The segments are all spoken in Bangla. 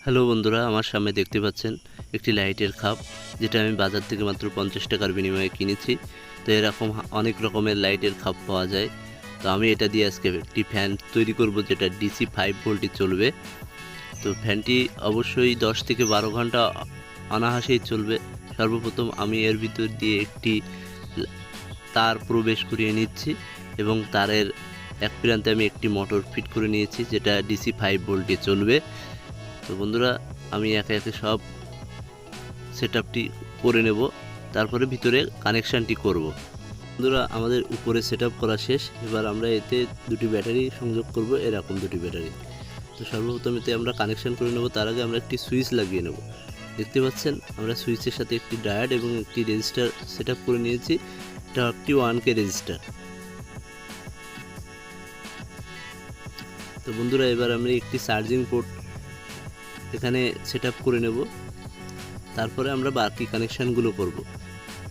হ্যালো বন্ধুরা, আমার সামনে দেখতে পাচ্ছেন একটি লাইটের খাপ, যেটা আমি বাজার থেকে মাত্র 50 টাকার বিনিময়ে কিনেছি। তো এরকম অনেক রকমের লাইটের খাপ পাওয়া যায়। তো আমি এটা দিয়ে আজকে একটি ফ্যান তৈরি করব, যেটা ডিসি 5 ভোল্টে চলবে। তো ফ্যানটি অবশ্যই 10 থেকে 12 ঘন্টা অনায়াসেই চলবে। সর্বপ্রথম আমি এর ভিতর দিয়ে একটি তার প্রবেশ করিয়ে নিচ্ছি এবং তারের এক প্রান্তে আমি একটি মোটর ফিট করে নিয়েছি, যেটা ডিসি 5 ভোল্টে চলবে। তো বন্ধুরা, আমি একে একে সব সেটআপটি করে নেব, তারপরে ভিতরে কানেকশানটি করব। বন্ধুরা, আমাদের উপরে সেটআপ করা শেষ। এবার আমরা এতে দুটি ব্যাটারি সংযোগ করব, এরকম দুটি ব্যাটারি। তো সর্বপ্রথম এতে আমরা কানেকশান করে নেব। তার আগে আমরা একটি সুইচ লাগিয়ে নেব। দেখতে পাচ্ছেন আমরা সুইচের সাথে একটি ডায়োড এবং একটি রেজিস্টার সেটআপ করে নিয়েছি। এটা একটি 1K রেজিস্টার। তো বন্ধুরা, এবার আমরা একটি চার্জিং পোর্ট এখানে সেটআপ করে নেব, তারপরে আমরা বাকি কানেকশানগুলো করব।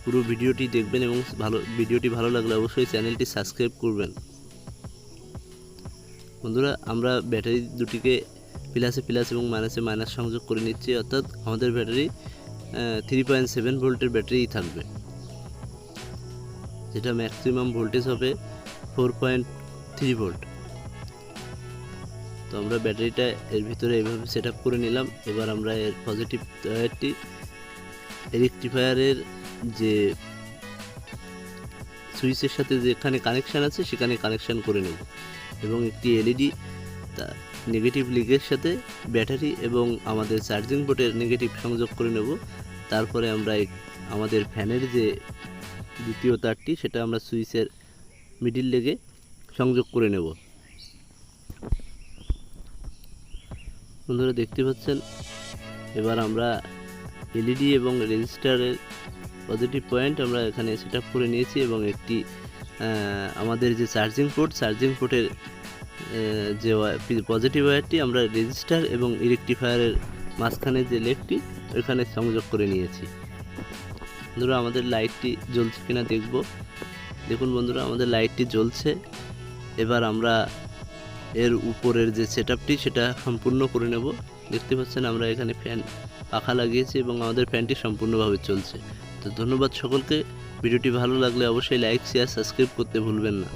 পুরো ভিডিওটি দেখবেন এবং ভিডিওটি ভালো লাগলে অবশ্যই চ্যানেলটি সাবস্ক্রাইব করবেন। বন্ধুরা, আমরা ব্যাটারি দুটিকে প্লাসে প্লাস এবং মাইনাসে মাইনাস সংযোগ করে নিচ্ছি, অর্থাৎ আমাদের ব্যাটারি 3.7 ভোল্টের ব্যাটারিই থাকবে, যেটা ম্যাক্সিমাম ভোল্টেজ হবে 4.3 ভোল্ট। তো আমরা ব্যাটারিটা এর ভিতরে এইভাবে সেটআপ করে নিলাম। এবার আমরা এর পজিটিভ ওয়্যারটি রেকটিফায়ারের যে সুইচের সাথে যেখানে কানেকশান আছে সেখানে কানেকশান করে নেব এবং একটি এলইডি নেগেটিভ লিগের সাথে ব্যাটারি এবং আমাদের চার্জিং পোর্টের নেগেটিভ সংযোগ করে নেব। তারপরে আমরা আমাদের ফ্যানের যে দ্বিতীয় তারটি, সেটা আমরা সুইচের মিডিল লেগে সংযোগ করে নেব। বন্ধুরা, দেখতে পাচ্ছেন এবার আমরা এলইডি এবং রেজিস্টারের পজিটিভ পয়েন্ট আমরা এখানে সেটআপ করে নিয়েছি এবং একটি আমাদের যে চার্জিং পোর্টের যে পজিটিভ ওয়্যারটি আমরা রেজিস্টার এবং রেকটিফায়ারের মাঝখানে যে লেগটি ওইখানে সংযোগ করে নিয়েছি। বন্ধুরা, আমাদের লাইটটি জ্বলছে কিনা দেখব। দেখুন বন্ধুরা, আমাদের লাইটটি জ্বলছে। এবার আমরা এর উপরের যে সেটআপটি সেটা সম্পূর্ণ করে নেব। দেখতে পাচ্ছেন আমরা এখানে পাখা লাগিয়েছি এবং আমাদের ফ্যানটি সম্পূর্ণভাবে চলছে। তো ধন্যবাদ সকলকে। ভিডিওটি ভালো লাগলে অবশ্যই লাইক, শেয়ার, সাবস্ক্রাইব করতে ভুলবেন না।